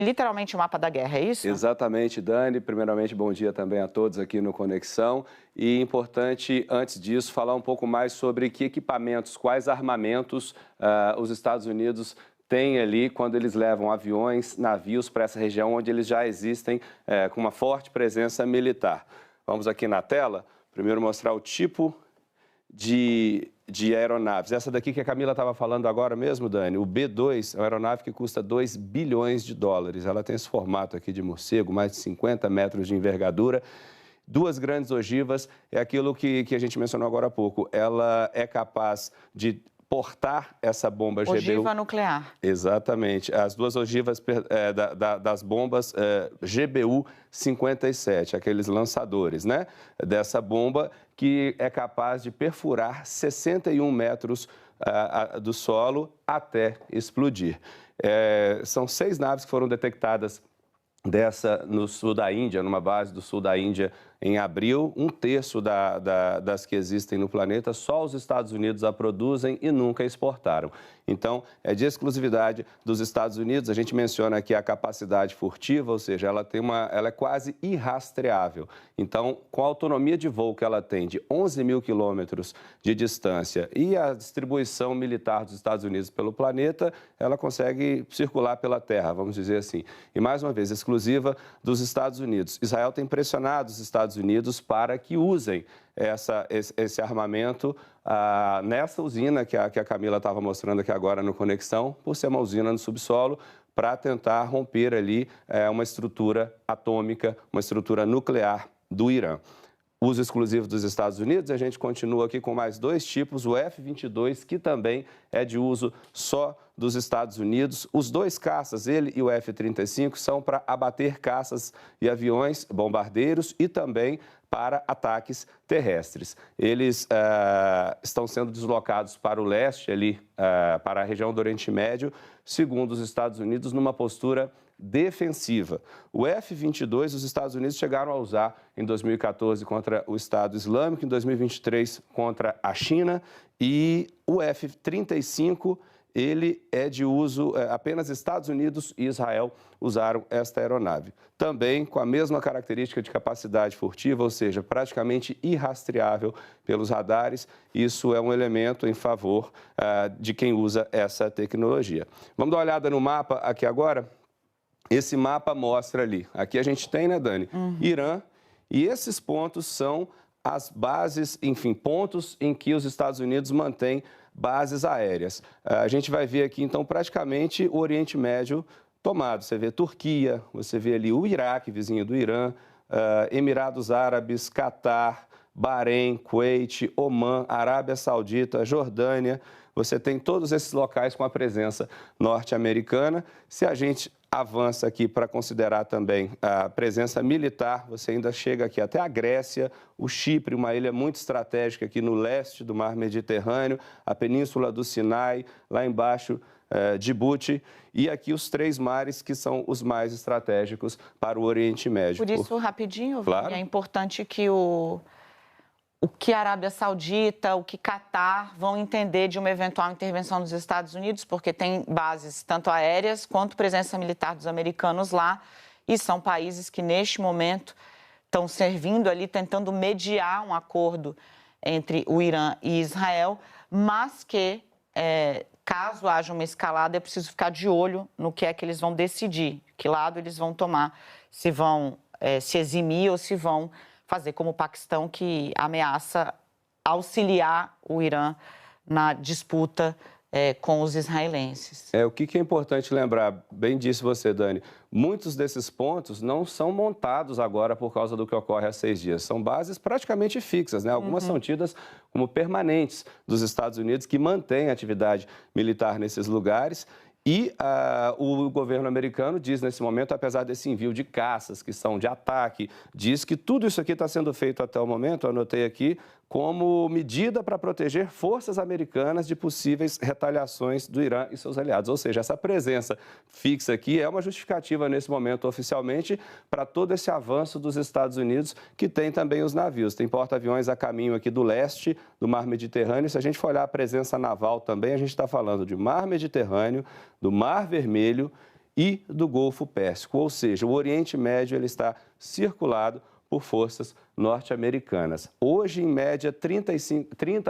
literalmente o mapa da guerra, é isso? Exatamente, Dani. Primeiramente, bom dia também a todos aqui no Conexão. E importante, antes disso, falar um pouco mais sobre que equipamentos, quais armamentos os Estados Unidos têm ali quando eles levam aviões, navios para essa região onde eles já existem com uma forte presença militar. Vamos aqui na tela, primeiro mostrar o tipo de aeronaves. Essa daqui que a Camila estava falando agora mesmo, Dani, o B-2 é uma aeronave que custa 2 bilhões de dólares. Ela tem esse formato aqui de morcego, mais de 50 metros de envergadura. Duas grandes ogivas, é aquilo que a gente mencionou agora há pouco. Ela é capaz de portar essa bomba GBU. Ogiva nuclear. Exatamente. As duas ogivas das bombas GBU-57, aqueles lançadores, né? Dessa bomba que é capaz de perfurar 61 metros do solo até explodir. São 6 naves que foram detectadas no sul da Índia, numa base do sul da Índia, em abril. 1/3 das que existem no planeta, só os Estados Unidos a produzem e nunca exportaram. Então, é de exclusividade dos Estados Unidos. A gente menciona aqui a capacidade furtiva, ou seja, ela é quase irrastreável. Então, com a autonomia de voo que ela tem de 11 mil quilômetros de distância e a distribuição militar dos Estados Unidos pelo planeta, ela consegue circular pela Terra, vamos dizer assim. E, mais uma vez, exclusiva dos Estados Unidos. Israel tem pressionado os Estados Unidos para que usem esse armamento nessa usina que a Camila estava mostrando aqui agora no Conexão, por ser uma usina no subsolo, para tentar romper ali uma estrutura atômica, uma estrutura nuclear do Irã. Uso exclusivo dos Estados Unidos, a gente continua aqui com mais 2 tipos, o F-22, que também é de uso só dos Estados Unidos. Os 2 caças, ele e o F-35, são para abater caças e aviões bombardeiros e também para ataques terrestres. Eles estão sendo deslocados para o leste, ali, para a região do Oriente Médio, segundo os Estados Unidos, numa postura defensiva. O F-22, os Estados Unidos chegaram a usar em 2014 contra o Estado Islâmico, em 2023 contra a China, e o F-35, ele é de uso, apenas Estados Unidos e Israel usaram esta aeronave. Também com a mesma característica de capacidade furtiva, ou seja, praticamente irrastreável pelos radares. Isso é um elemento em favor de quem usa essa tecnologia. Vamos dar uma olhada no mapa aqui agora? Esse mapa mostra ali, aqui a gente tem, né, Dani? Irã, e esses pontos são as bases, enfim, pontos em que os Estados Unidos mantêm bases aéreas. A gente vai ver aqui, então, praticamente o Oriente Médio tomado. Você vê Turquia, você vê ali o Iraque, vizinho do Irã, Emirados Árabes, Catar, Bahrein, Kuwait, Omã, Arábia Saudita, Jordânia. Você tem todos esses locais com a presença norte-americana. Se a gente avança aqui para considerar também a presença militar, você ainda chega aqui até a Grécia, o Chipre, uma ilha muito estratégica aqui no leste do mar Mediterrâneo, a Península do Sinai, lá embaixo, Djibouti, e aqui os 3 mares que são os mais estratégicos para o Oriente Médio. Por isso, rapidinho, claro. É importante que o que a Arábia Saudita, o que Catar vão entender de uma eventual intervenção dos Estados Unidos, porque tem bases tanto aéreas quanto presença militar dos americanos lá, e são países que, neste momento, estão servindo ali, tentando mediar um acordo entre o Irã e Israel, mas que, caso haja uma escalada, é preciso ficar de olho no que é que eles vão decidir, que lado eles vão tomar, se vão se eximir ou se vão fazer como o Paquistão, que ameaça auxiliar o Irã na disputa com os israelenses. O que é importante lembrar, bem disse você, Dani, muitos desses pontos não são montados agora por causa do que ocorre há 6 dias. São bases praticamente fixas, né? Algumas são tidas como permanentes dos Estados Unidos, que mantêm atividade militar nesses lugares. E o governo americano diz nesse momento, apesar desse envio de caças que são de ataque, diz que tudo isso aqui está sendo feito até o momento, eu anotei aqui, como medida para proteger forças americanas de possíveis retaliações do Irã e seus aliados. Ou seja, essa presença fixa aqui é uma justificativa nesse momento oficialmente para todo esse avanço dos Estados Unidos, que tem também os navios. Tem porta-aviões a caminho aqui do leste do Mar Mediterrâneo. Se a gente for olhar a presença naval também, a gente está falando de Mar Mediterrâneo, do Mar Vermelho e do Golfo Pérsico, ou seja, o Oriente Médio ele está circulado por forças norte-americanas. Hoje, em média, 30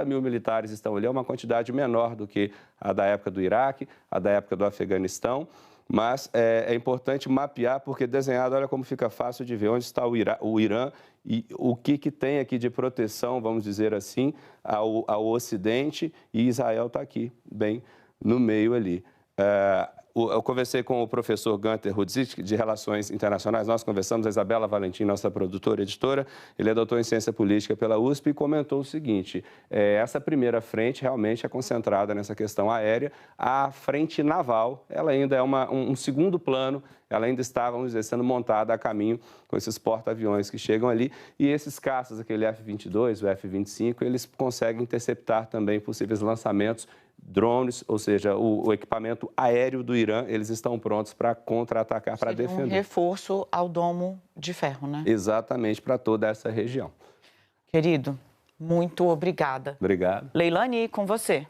mil militares estão ali, é uma quantidade menor do que a da época do Iraque, a da época do Afeganistão, mas é importante mapear, porque desenhado, olha como fica fácil de ver onde está o Irã e o que tem aqui de proteção, vamos dizer assim, ao Ocidente, e Israel está aqui, bem no meio ali. Eu conversei com o professor Gunter Rudzik, de Relações Internacionais. Nós conversamos, a Isabela Valentim, nossa produtora e editora. Ele é doutor em Ciência Política pela USP e comentou o seguinte: essa primeira frente realmente é concentrada nessa questão aérea. A frente naval, ela ainda é um segundo plano, ela ainda está, vamos dizer, sendo montada a caminho com esses porta-aviões que chegam ali. E esses caças, aquele F-22, o F-25, eles conseguem interceptar também possíveis lançamentos, drones, ou seja, o equipamento aéreo do Irã, eles estão prontos para contra-atacar, para defender. Um reforço ao domo de ferro, né? Exatamente, para toda essa região. Querido, muito obrigada. Obrigado. Leilani, com você.